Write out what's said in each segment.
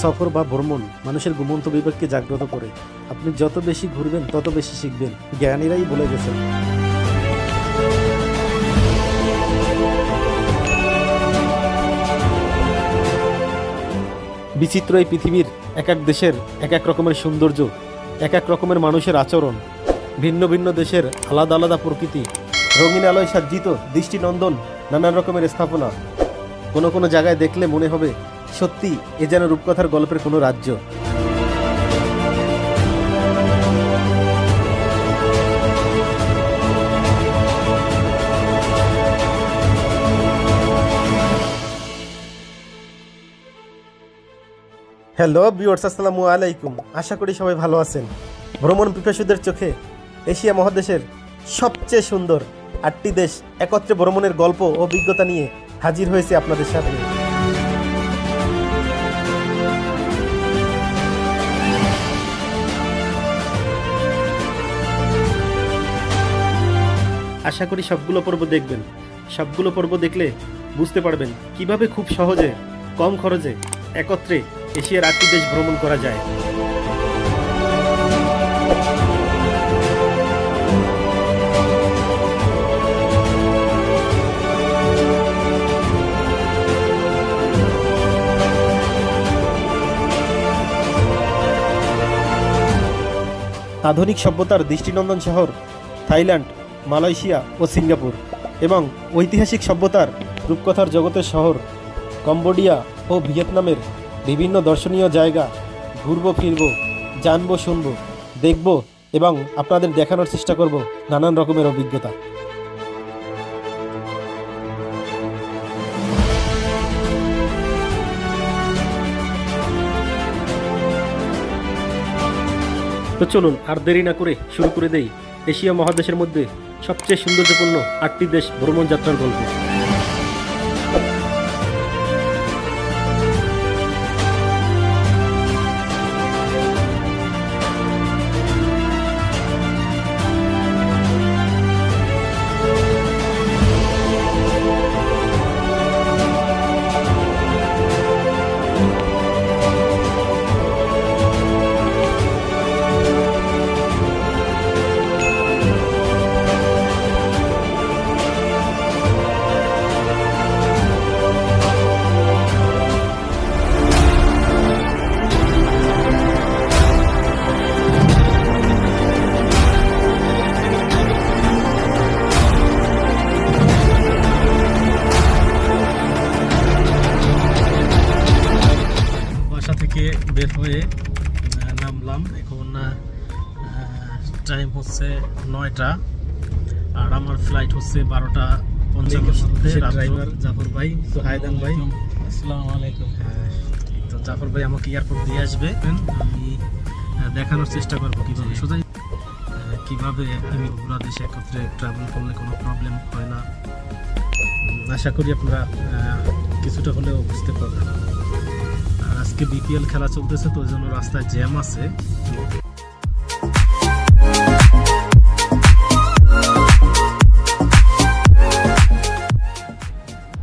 সফর বা ভ্রমণ মানুষের ঘুমন্ত বিবেককে জাগ্রত করে। আপনি যত বেশি ঘুরবেন তত বেশি শিখবেন, জ্ঞানীরাই বলে গেছেন। বিচিত্র এই পৃথিবীর এক এক দেশের এক এক রকমের সৌন্দর্য, এক এক রকমের মানুষের আচরণ, ভিন্ন ভিন্ন দেশের আলাদা আলাদা প্রকৃতি, রঙিন আলোয় সজ্জিত দৃষ্টিনন্দন নানান রকমের স্থাপনা। কোনো কোনো জায়গায় দেখলে মনে হবে সত্যি এ যেন রূপকথার গল্পের কোনো রাজ্য। হ্যালো ভিউয়ার্স, আসসালামু আলাইকুম। আশা করি সবাই ভালো আছেন। ভ্রমণ পিপাসুদের চোখে এশিয়া মহাদেশের সবচেয়ে সুন্দর 8টি দেশ একত্রে ভ্রমণের গল্প ও অভিজ্ঞতা নিয়ে হাজির হয়েছে আপনাদের সামনে। আশা করি সবগুলো পর্ব দেখবেন। সবগুলো পর্ব দেখলে বুঝতে পারবেন কিভাবে খুব সহজে কম খরচে একত্রে এশিয়ার 8টি দেশ ভ্রমণ করা যায়। আধুনিক সভ্যতার দৃষ্টিনন্দন শহর থাইল্যান্ড, মালয়েশিয়া ও সিঙ্গাপুর, এবং ঐতিহাসিক সভ্যতার রূপকথার জগতের শহর কম্বোডিয়া ও ভিয়েতনামের বিভিন্ন দর্শনীয় জায়গা ঘুরবো, ফিরবো, জানবো, শুনবো, দেখবো এবং আপনাদের দেখানোর চেষ্টা করব নানান রকমের অভিজ্ঞতা। তো চলুন আর দেরি না করে শুরু করে দেই এশিয়া মহাদেশের মধ্যে সবচেয়ে সৌন্দর্যপূর্ণ 8টি দেশ ভ্রমণ যাত্রার গল্প। বের হয়ে নামলাম। এখন টাইম হচ্ছে 9টা আর আমার ফ্লাইট হচ্ছে 12:50। ড্রাইভার জাফর ভাই, তো হায়দান ভাই, আসসালামু আলাইকুম। তো জাফর ভাই আমাকে এয়ারপোর্ট দিয়ে আসবে, আমি দেখানোর চেষ্টা করবো কিভাবে সোজাই কিভাবে আমি পুরো দেশে একত্রে ট্রাভেল করলে কোনো প্রবলেম হয় না। আশা করি আপনারা কিছুটা হলেও বুঝতে পারবেন। আজকে বিপিএল খেলা চলতেছে, তো ওই জন্য রাস্তায় জ্যাম আছে।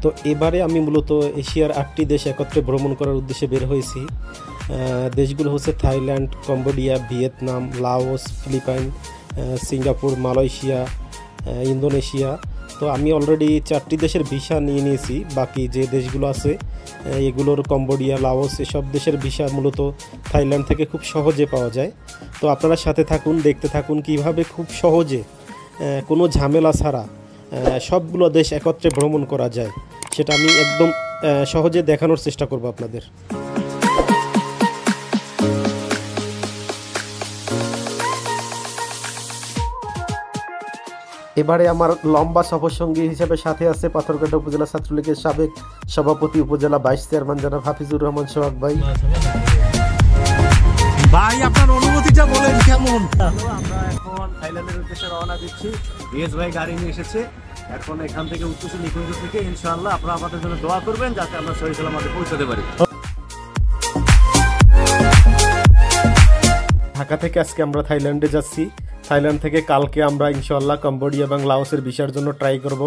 তো এবারে আমি মূলত এশিয়ার 8টি দেশ একত্রে ভ্রমণ করার উদ্দেশ্যে বের হয়েছি। দেশগুলো হচ্ছে Thailand, Cambodia, Vietnam, Laos, Philippines, Singapore, Malaysia, Indonesia. তো আমি অলরেডি 4টি দেশের ভিসা নিয়ে নিয়েছি। বাকি যে দেশগুলো আছে এগুলোর কম্বোডিয়া, লাওস এসব দেশের ভিসা মূলত থাইল্যান্ড থেকে খুব সহজে পাওয়া যায়। তো আপনারা সাথে থাকুন, দেখতে থাকুন কিভাবে খুব সহজে কোনো ঝামেলা ছাড়া সবগুলো দেশ একত্রে ভ্রমণ করা যায়, সেটা আমি একদম সহজে দেখানোর চেষ্টা করব আপনাদের। এবারে আমার লম্বা সফরসঙ্গী হিসেবে সাথে আছে পাথরঘাটা উপজেলা ছাত্রলীগের সাবেক সভাপতি, উপজেলা ভাইস চেয়ারম্যান জনাব হাফিজুর রহমান সোহাগ ভাই। ভাই আপনার অনুভূতিটা বলেন কেমন? আমরা এখন থাইল্যান্ডের উদ্দেশ্যে রওনা দিচ্ছি। বিএস ভাই গাড়ি নিয়ে এসেছে। এখন এখান থেকে উত্তর নিকুঞ্জ থেকে ইনশাআল্লাহ আপনারা আমাদের জন্য দোয়া করবেন যাতে আমরা সহি সালামতে পৌঁছাতে পারি। ঢাকা থেকে আজকে আমরা থাইল্যান্ডে যাচ্ছি। থাইল্যান্ড থেকে কালকে আমরা ইনশাআল্লাহ কম্বোডিয়া এবং লাওসের ভিসার জন্য ট্রাই করব,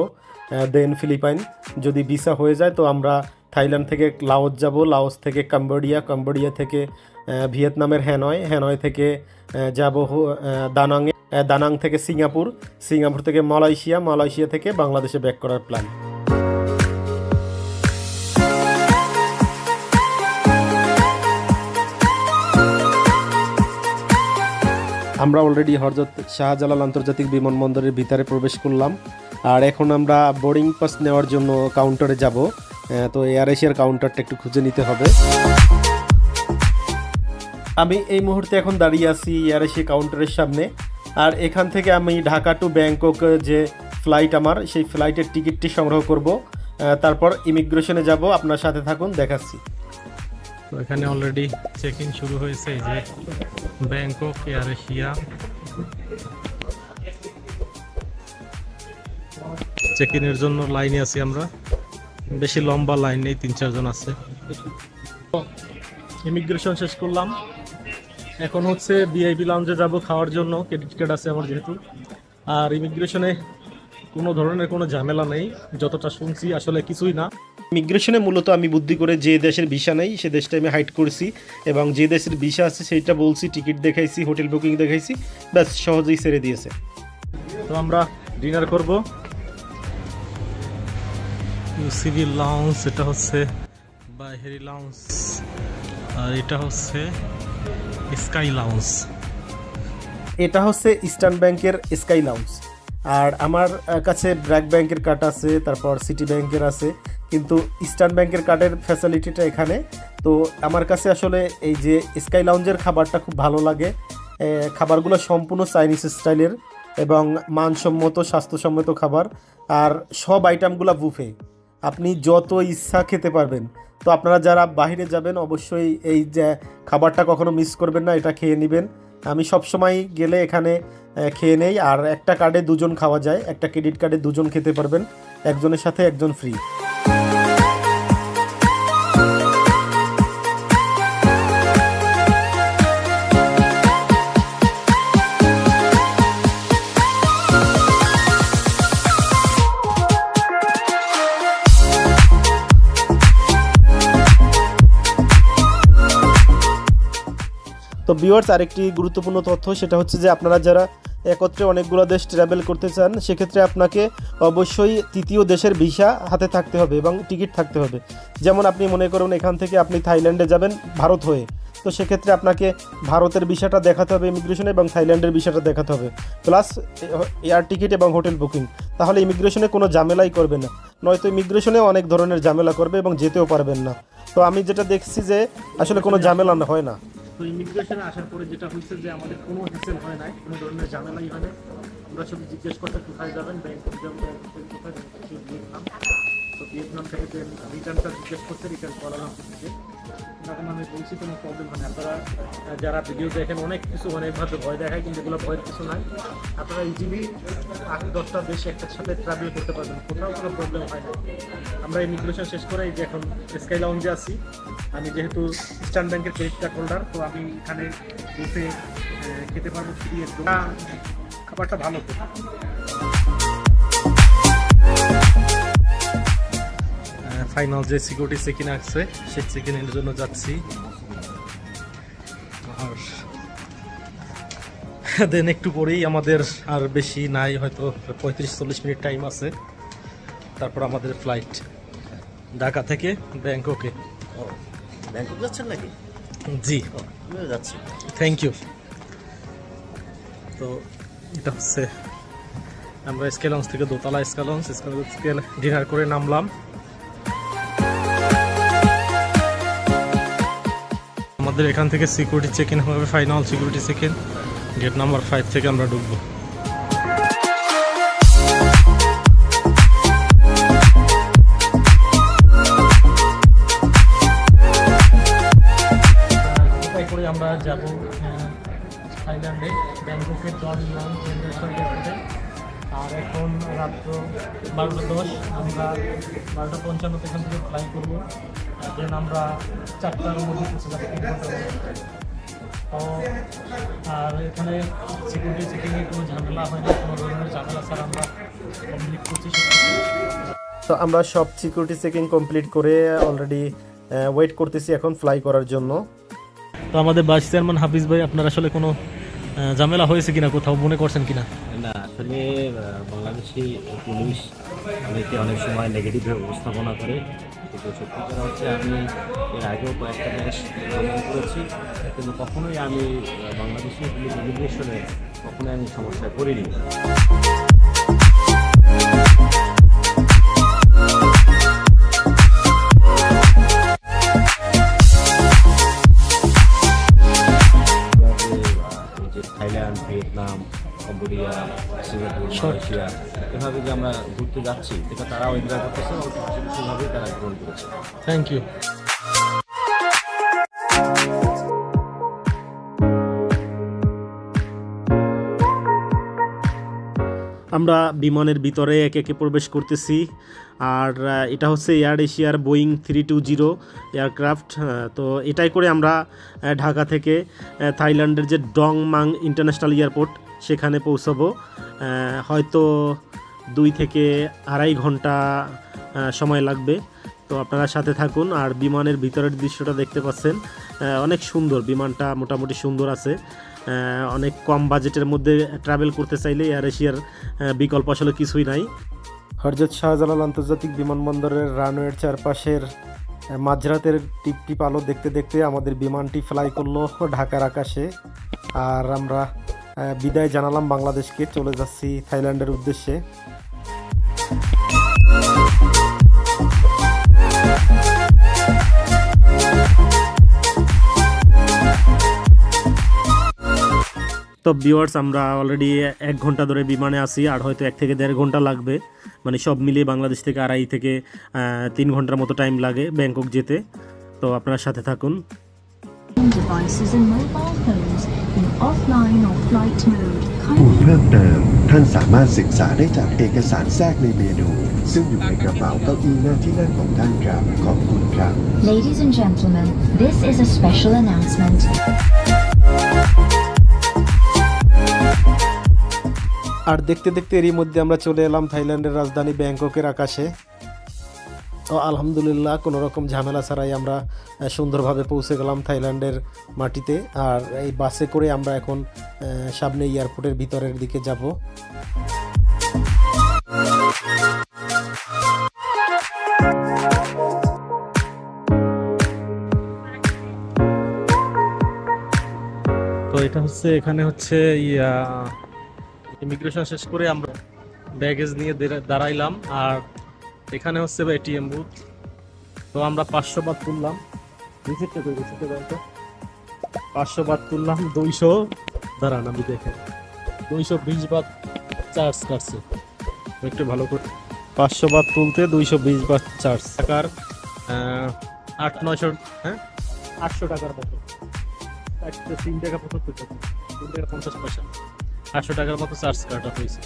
দেন ফিলিপাইন। যদি ভিসা হয়ে যায় তো আমরা থাইল্যান্ড থেকে লাওস যাব, লাওস থেকে কম্বোডিয়া, কম্বোডিয়া থেকে ভিয়েতনামের হ্যানয়, হ্যানয় থেকে যাব দানাংয়ে, দানাং থেকে সিঙ্গাপুর, সিঙ্গাপুর থেকে মালয়েশিয়া, মালয়েশিয়া থেকে বাংলাদেশে ব্যাক করার প্ল্যান। আমরা অলরেডি হযরত শাহজালাল আন্তর্জাতিক বিমানবন্দরের ভিতরে প্রবেশ করলাম, আর এখন আমরা বোর্ডিং পাস নেওয়ার জন্য কাউন্টারে যাব। তো এয়ার এশিয়ার কাউন্টারটা একটু খুঁজে নিতে হবে। আমি এই মুহূর্তে এখন দাঁড়িয়ে আছি এয়ার এশিয়া কাউন্টারের সামনে, আর এখান থেকে আমি ঢাকা টু ব্যাংকক যে ফ্লাইট আমার, সেই ফ্লাইটের টিকিটটি সংগ্রহ করব, তারপর ইমিগ্রেশনে যাব। আপনার সাথে থাকুন, দেখাচ্ছি। তো এখানে অলরেডি চেক ইন শুরু হয়েছে, এই যে ব্যাংকক এয়ার এশিয়া। চেক ইনের জন্য লাইনে আছি আমরা, বেশি লম্বা লাইন নেই, 3-4 জন আছে। ইমিগ্রেশন শেষ করলাম, এখন হচ্ছে ভিআইপি লাউঞ্জে যাব খাওয়ার জন্য, ক্রেডিট কার্ড আছে আমার যেহেতু। আর ইমিগ্রেশনে কোনো ধরনের কোনো ঝামেলা নেই, যতটা শুনছি আসলে কিছুই না। ইমিগ্রেশনে মূলত আমি বুদ্ধি করে যে দেশের ভিসা নেই সে দেশটা আমি হাইড করছি, এবং যে দেশের ভিসা আছে সেইটা বলছি, টিকিট দেখাইছি, হোটেল বুকিং দেখাইছি, ব্যাস সহজেই ছেড়ে দিয়েছে। তো আমরা ডিনার করব। ইউসিবি লাউঞ্জ, এটা হচ্ছে বাইহেরি লাউঞ্জ, আর এটা হচ্ছে স্কাই লাউঞ্জ। এটা হচ্ছে ইস্টার্ন ব্যাংকের স্কাই লাউঞ্জ, আর আমার কাছে ব্র্যাক ব্যাংকের কার্ড আছে, তারপর সিটি ব্যাংকের আছে, কিন্তু ইস্টার্ন ব্যাংকের কার্ডের ফ্যাসিলিটিটা এখানে। তো আমার কাছে আসলে এই যে স্কাই লাউঞ্জের খাবারটা খুব ভালো লাগে। খাবারগুলো সম্পূর্ণ চাইনিজ স্টাইলের এবং মানসম্মত, স্বাস্থ্যসম্মত খাবার, আর সব আইটেমগুলো বুফে, আপনি যত ইচ্ছা খেতে পারবেন। তো আপনারা যারা বাইরে যাবেন অবশ্যই এই যে খাবারটা কখনো মিস করবেন না, এটা খেয়ে নেবেন। আমি সব সময় গেলে এখানে খেয়ে নেই। আর একটা কার্ডে 2 জন খাওয়া যায়, একটা ক্রেডিট কার্ডে 2 জন খেতে পারবেন, একজনের সাথে একজন ফ্রি। তো ভিউয়ার্স, আরেকটি গুরুত্বপূর্ণ তথ্য, সেটা হচ্ছে যে আপনারা যারা একত্রে অনেকগুলো দেশ ট্রাভেল করতে চান, সেক্ষেত্রে আপনাকে অবশ্যই তৃতীয় দেশের ভিসা হাতে থাকতে হবে এবং টিকিট থাকতে হবে। যেমন আপনি মনে করুন এখান থেকে আপনি থাইল্যান্ডে যাবেন ভারত হয়ে, তো সেক্ষেত্রে আপনাকে ভারতের ভিসাটা দেখাতে হবে ইমিগ্রেশনে, এবং থাইল্যান্ডের ভিসাটা দেখাতে হবে, প্লাস এয়ার টিকিট এবং হোটেল বুকিং। তাহলে ইমিগ্রেশনে কোনো ঝামেলাই করবে না, নয়তো ইমিগ্রেশনে অনেক ধরনের ঝামেলা করবে এবং যেতেও পারবেন না। তো আমি যেটা দেখছি যে আসলে কোনো ঝামেলা হয় না। তো ইমিগ্রেশনে আসার পরে যেটা হয়েছে যে আমাদের কোনো হ্যাসেল হয় নাই, কোনো ধরনের ঝামেলাই হয় না। আমরা শুধু জিজ্ঞেস করতে কোথায় যাবেন, ব্যাংকক যাবেন, কোথায় ভিয়েতনাম। তো ভিয়েতনাম থেকে যে রিটার্নটা জিজ্ঞেস করতে, রিটার্ন করানো হচ্ছে। তখন আমি বলছি কোনো প্রবলেম হয় না। আপনারা যারা ভিডিও দেখেন অনেক কিছু অনেকভাবে ভয় দেখায়, কিন্তু এগুলো ভয়ের কিছু নাই। আপনারা ইজিলি 8-10টা দেশ একটার সাথে ট্রাভেল করতে পারবেন, কোথাও কোনো প্রবলেম হয় না। আমরা ইমিগ্রেশন শেষ করে এই যে এখন স্কাই লাউঞ্জে আছি। আমি যেহেতু ইস্টার্ন ব্যাংকের ক্রেডিট কার্ড হোল্ডার, তো আমি এখানে বসে খেতে পারবো ফ্রি, একদম খাবারটা ভালো। ফাইনাল যে সিকিউরিটি চেক-ইন আছে সেই চেক-ইনের জন্য যাচ্ছি, আর দেন একটু পরেই আমাদের আর বেশি নাই, হয়তো 35-40 মিনিট টাইম আছে, তারপর আমাদের ফ্লাইট ঢাকা থেকে ব্যাংককে। ব্যাংকক যাচ্ছেন নাকি? জি, আমিও যাচ্ছি। Thank you. তো এটা হচ্ছে আমরা স্কাই লঞ্চ থেকে দোতলা স্কাই লঞ্চ থেকে ডিনার করে নামলাম। আমাদের এখান থেকে সিকিউরিটি চেক-ইন হবে, final security check in gate number 5 থেকে আমরা ঢুকবো। করে আমরা যাব থাইল্যান্ডে, ব্যাংককের জনলাম ইন্টারন্যাশনাল এয়ারপোর্টে। আর এখন রাত্র 12:10, আমরা 12:55 এখান থেকে ফ্লাই করবো। দেন আমরা 4টার মধ্যে পৌঁছে যাবো, 3 ঘন্টার মধ্যে। তো আর এখানে সিকিউরিটি চেকিংয়ে কোনো ঝামেলা হয় না, কোনো ধরনের ঝামেলা ছাড়া আমরা কমপ্লিট করছি। তো আমরা সব সিকিউরিটি চেকিং কমপ্লিট করে অলরেডি ওয়েট করতেছি এখন ফ্লাই করার জন্য। তো আমাদের ভাইস চেয়ারম্যান হাফিজ ভাই, আপনার আসলে কোনো ঝামেলা হয়েছে কিনা, কোথাও মনে করছেন কিনা? না, আসলে বাংলাদেশি পুলিশ অনেক সময় নেগেটিভভাবে উপস্থাপনা করে, কিন্তু সত্যিকার হচ্ছে আমি এর আগেও কয়েকটা দেশ ভ্রমণ করেছি, কিন্তু কখনোই আমি বাংলাদেশি পুলিশ ইমিগ্রেশনে কখনোই আমি সমস্যায় পড়িনি। Thailand, Vietnam, Cambodia, Singapore, Malaysia এভাবে যে আমরা ঘুরতে যাচ্ছি এটা তারাও এনজয় করতেছে এবং সেভাবেই তারা গ্রহণ করেছে। Thank you. আমরা বিমানের ভিতরে একে একে প্রবেশ করতেছি, আর এটা হচ্ছে এয়ার এশিয়ার বোয়িং 320 এয়ারক্রাফট। তো এটাই করে আমরা ঢাকা থেকে থাইল্যান্ডের যে ডং মাং ইন্টারন্যাশনাল এয়ারপোর্ট সেখানে পৌঁছাবো। হয়তো 2 থেকে 2.5 ঘন্টা সময় লাগবে। তো আপনারা সাথে থাকুন। আর বিমানের ভিতরের দৃশ্যটা দেখতে পাচ্ছেন, অনেক সুন্দর, বিমানটা মোটামুটি সুন্দর আছে। অনেক কম বাজেটের মধ্যে ট্রাভেল করতে চাইলে এয়ার এশিয়ার বিকল্প আসলে কিছুই নাই। হযরত শাহজালাল আন্তর্জাতিক বিমানবন্দরের রানওয়ের চারপাশের মাঝরাতের টিপ আলো দেখতে দেখতে আমাদের বিমানটি ফ্লাই করলো ঢাকার আকাশে। আর আমরা বিদায় জানালাম বাংলাদেশকে, চলে যাচ্ছি থাইল্যান্ডের উদ্দেশ্যে। তো ভিউয়ার্স, আমরা অলরেডি 1 ঘন্টা ধরে বিমানে আছি, আর হয়তো 1 থেকে 1.5 ঘন্টা লাগবে। মানে সব মিলিয়ে বাংলাদেশ থেকে 2.5 থেকে 3 ঘন্টার মতো টাইম লাগে ব্যাংকক যেতে। তো আপনারা সাথে থাকুন। Devices and mobile phones in offline or flight mode. เพิ่มเติมท่านสามารถศึกษาได้จากเอกสารแทรกในเมนูซึ่งอยู่ในกระเป๋าเก้าอี้หน้าที่นั่งของท่านครับขอบคุณครับ Ladies and gentlemen, this is a special announcement. আর দেখতে দেখতে এরই মধ্যে আমরা চলে এলাম থাইল্যান্ডের রাজধানী ব্যাংককের আকাশে। তো আলহামদুলিল্লাহ কোনো রকম ঝামেলা ছাড়াই আমরা সুন্দরভাবে পৌঁছে গেলাম থাইল্যান্ডের মাটিতে। আর এই বাসে করে আমরা এখন সামনে এয়ারপোর্টের ভিতরের দিকে যাব। তো এটা হচ্ছে, এখানে হচ্ছে ইমিগ্রেশন শেষ করে আমরা ব্যাগেজ নিয়ে দাঁড়াইলাম, আর এখানে হচ্ছে এটিএম বুথ। তো আমরা 500 বাত তুললাম, 500 বাত তুললাম, 200 দাঁড়ান আমি দেখে 220 বাত চার্জ কাটছে। একটু ভালো করে 500 বাত তুলতে 220 বাত চার্জ। টাকার 800-900, হ্যাঁ 800 টাকার মতো, 3 টাকা 75 টাকা, 3 টাকা 50 পয়সা, 800 টাকার মতো চার্জ কাটা হয়েছে।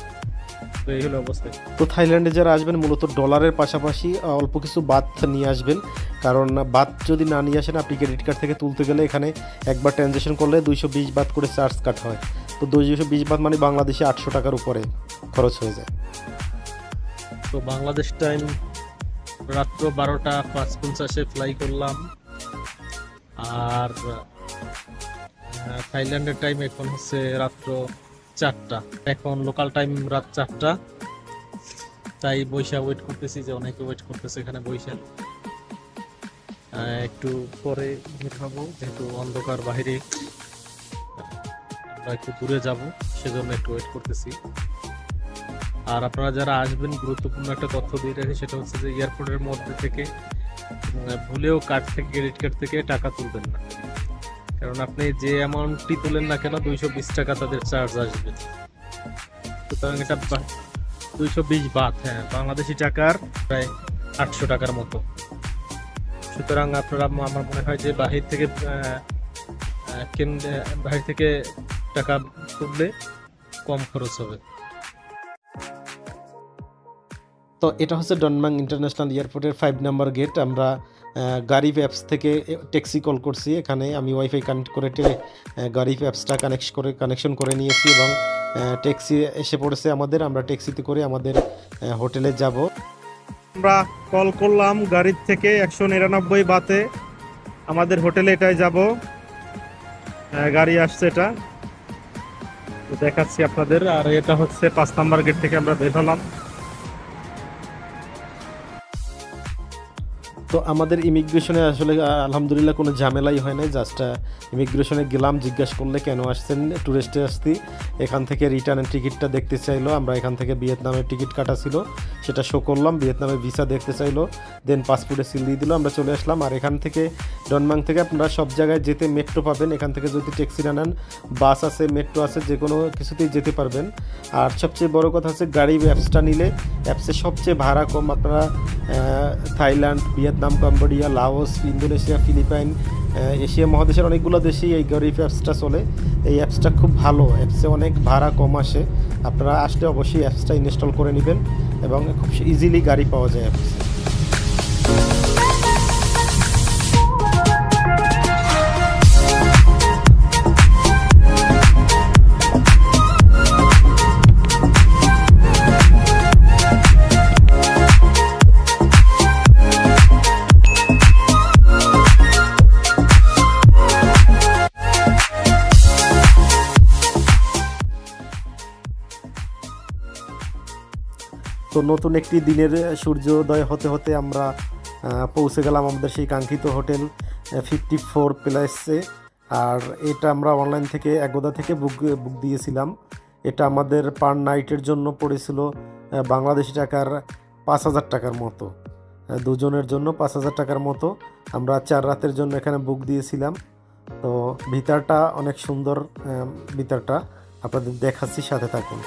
তো এই হলো অবস্থা। তো থাইল্যান্ডে যারা আসবেন মূলত ডলারের পাশাপাশি অল্প কিছু বাত নিয়ে আসবেন, কারণ বাত যদি না নিয়ে আসেন আপনি ক্রেডিট কার্ড থেকে তুলতে গেলে এখানে একবার ট্রানজ্যাকশন করলে 220 বাত করে চার্জ কাট হয়। তো 220 বাত মানে বাংলাদেশে 800 টাকার উপরে খরচ হয়ে যায়। তো বাংলাদেশ টাইম রাত্র 12টা 5:50 ফ্লাই করলাম, আর থাইল্যান্ডের টাইম এখন হচ্ছে রাত্র 4টা, এখন লোকাল টাইম রাত 4টা। তাই বৈশা ওয়েট করতেছি, যে অনেকে ওয়েট করতেছে এখানে বৈশা। একটু পরে বের হবো, যেহেতু অন্ধকার বাইরে, আমরা একটু দূরে যাব, সেজন্য একটু ওয়েট করতেছি। আর আপনারা যারা আসবেন, গুরুত্বপূর্ণ একটা তথ্য দিয়ে রাখি, সেটা হচ্ছে যে এয়ারপোর্টের মধ্যে থেকে ভুলেও কার্ড থেকে, ক্রেডিট কার্ড থেকে টাকা তুলবেন না, কারণ আপনি যে অ্যামাউন্টটি তুলেন না কেন 220 টাকা তাদের চার্জ আসবে। সুতরাং এটা 220 বাত, হ্যাঁ বাংলাদেশি টাকার প্রায় 800 টাকার মতো। সুতরাং আপনারা, আমার মনে হয় যে বাহির থেকে টাকা তুললে কম খরচ হবে। তো এটা হচ্ছে ডনমাং ইন্টারন্যাশনাল এয়ারপোর্টের 5 নাম্বার গেট। আমরা গারিফ অ্যাপস থেকে ট্যাক্সি কল করছি। এখানে আমি ওয়াইফাই কানেক্ট করে গারিফ অ্যাপসটা কানেকশন করে নিয়েছি এবং ট্যাক্সি এসে পড়েছে আমাদের। আমরা ট্যাক্সিতে করে আমাদের হোটেলে যাব। আমরা কল করলাম গাড়ির থেকে 199 বাতে আমাদের হোটেলে এটাই যাব। গাড়ি আসছে, এটা তো দেখাচ্ছি আপনাদের। আর এটা হচ্ছে 5 নাম্বার গেট থেকে আমরা বের হলাম। তো আমাদের ইমিগ্রেশনে আসলে আলহামদুলিল্লাহ কোনো ঝামেলাই হয় নাই। জাস্ট ইমিগ্রেশনে গেলাম, জিজ্ঞাসা করলে কেন আসছেন, ট্যুরিস্টে আসছি। এখান থেকে রিটার্নের টিকিটটা দেখতে চাইলো। আমরা এখান থেকে ভিয়েতনামের টিকিট কাটা ছিল, সেটা শো করলাম। ভিয়েতনামের ভিসা দেখতে চাইলো, দেন পাসপোর্টে সিল দিয়ে দিল, আমরা চলে আসলাম। আর এখান থেকে ডনমাং থেকে আপনারা সব জায়গায় যেতে মেট্রো পাবেন। এখান থেকে যদি ট্যাক্সি না নেন, বাস আছে, মেট্রো আছে, যে কোনো কিছুতেই যেতে পারবেন। আর সবচেয়ে বড় কথা হচ্ছে গাড়ি অ্যাপসটা নিলে অ্যাপসে সবচেয়ে ভাড়া কম। আপনারা Thailand, Vietnam, Cambodia, Laos, Indonesia, Philippines, Asia মহাদেশের অনেকগুলো দেশেই এই গরিব অ্যাপসটা চলে। এই অ্যাপসটা খুব ভালো, অ্যাপসে অনেক ভাড়া কম আসে। আপনারা আসলে অবশ্যই অ্যাপসটা ইনস্টল করে নেবেন এবং খুব ইজিলি গাড়ি পাওয়া যায় অ্যাপসে। তো নতুন একটি দিনের সূর্যোদয় হতে হতে আমরা পৌঁছে গেলাম আমাদের সেই কাঙ্ক্ষিত হোটেল 54 প্লেসে। আর এটা আমরা অনলাইন থেকে এগোদা থেকে বুক দিয়েছিলাম। এটা আমাদের পার নাইটের জন্য পড়েছিল বাংলাদেশি টাকার 5,000 টাকার মতো, দুজনের জন্য 5,000 টাকার মতো। আমরা 4 রাতের জন্য এখানে বুক দিয়েছিলাম। তো ভিতরটা অনেক সুন্দর, ভিতরটা আপনাদের দেখাচ্ছি, সাথে থাকুন।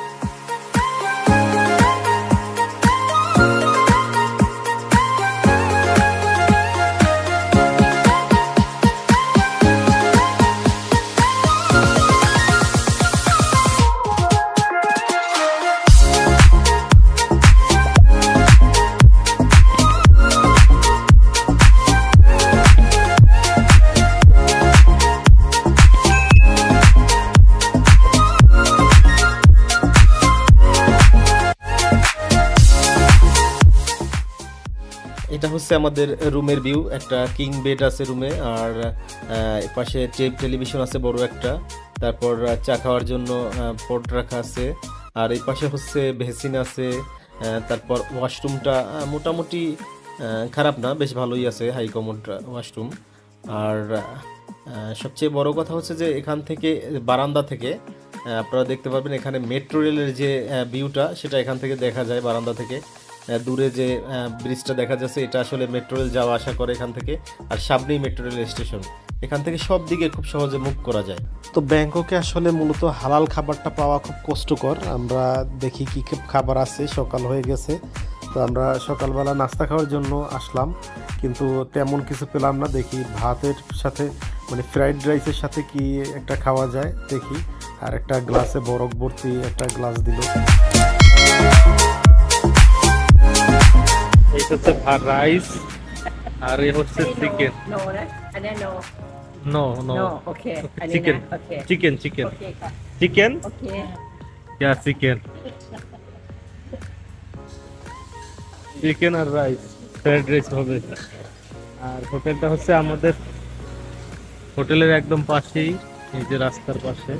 এটা হচ্ছে আমাদের রুমের ভিউ। একটা কিং বেড আছে রুমে, আর পাশে টেলিভিশন আছে বড় একটা। তারপর চা খাওয়ার জন্য পট রাখা আছে। আর এই পাশে হচ্ছে বেসিন আছে। তারপর ওয়াশরুমটা মোটামুটি খারাপ না, বেশ ভালোই আছে, হাই কমোড ওয়াশরুম। আর সবচেয়ে বড় কথা হচ্ছে যে এখান থেকে বারান্দা থেকে আপনারা দেখতে পারবেন এখানে মেট্রো রেলের যে ভিউটা, সেটা এখান থেকে দেখা যায়। বারান্দা থেকে দূরে যে ব্রিজটা দেখা যাচ্ছে, এটা আসলে মেট্রো রেল যাওয়া আসা করে এখান থেকে। আর সামনেই মেট্রো রেল স্টেশন, এখান থেকে সব দিকে খুব সহজে মুভ করা যায়। তো ব্যাংককে আসলে মূলত হালাল খাবারটা পাওয়া খুব কষ্টকর। আমরা দেখি কী কী খাবার আছে। সকাল হয়ে গেছে, তো আমরা সকালবেলা নাস্তা খাওয়ার জন্য আসলাম, কিন্তু তেমন কিছু পেলাম না। দেখি ভাতের সাথে মানে ফ্রাইড রাইসের সাথে কি একটা খাওয়া যায় দেখি। আর একটা গ্লাসে বরফ ভর্তি একটা গ্লাস দিল। এই হচ্ছে রাইস, আর এই হচ্ছে chicken. No, and then no. No no No, okay. And then chicken okay. Chicken chicken Okay, chicken okay. Yeah chicken chicken আর রাইস, ফ্রাইড রাইস হবে। আর হোটেলটা হচ্ছে আমাদের হোটেলের একদম পাশেই, এই যে রাস্তার পাশে।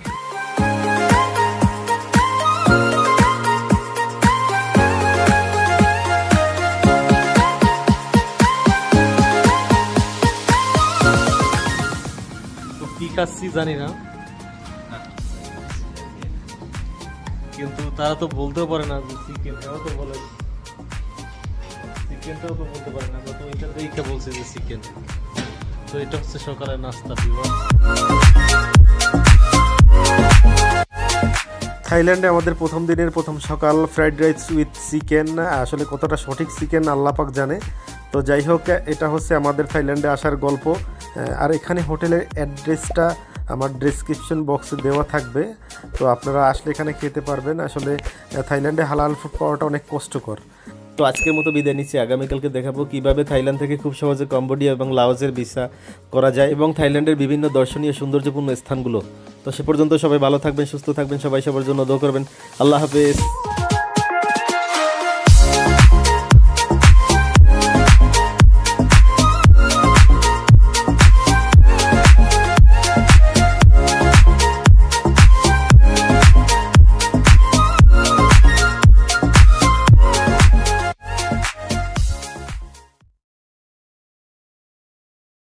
কি খাচ্ছি জানি না, কিন্তু তারা তো বলতেও পারে না যে চিকেন। এও তো বলে চিকেনটাও তো বলতে পারে না, আমরা তো ওইটা দেখে বলছি যে চিকেন। তো এটা হচ্ছে সকালের নাস্তা। থাইল্যান্ডে আমাদের প্রথম দিনের প্রথম সকাল ফ্রাইড রাইস উইথ চিকেন। আসলে কতটা সঠিক চিকেন আল্লাহ পাক জানে। তো যাই হোক, এটা হচ্ছে আমাদের থাইল্যান্ডে আসার গল্প। আর এখানে হোটেলের অ্যাড্রেসটা আমার ডেসক্রিপশন বক্সে দেওয়া থাকবে, তো আপনারা আসলে এখানে খেতে পারবেন। আসলে থাইল্যান্ডে হালাল ফুড পাওয়াটা অনেক কষ্টকর। তো আজকের মতো বিদায় নিচ্ছি। আগামীকালকে দেখাবো কিভাবে থাইল্যান্ড থেকে খুব সহজে কম্বোডিয়া এবং লাওসের ভিসা করা যায়, এবং থাইল্যান্ডের বিভিন্ন দর্শনীয় সৌন্দর্যপূর্ণ স্থানগুলো। তো সে পর্যন্ত সবাই ভালো থাকবেন, সুস্থ থাকবেন, সবাই সবার জন্য দোয়া করবেন। আল্লাহ হাফেজ।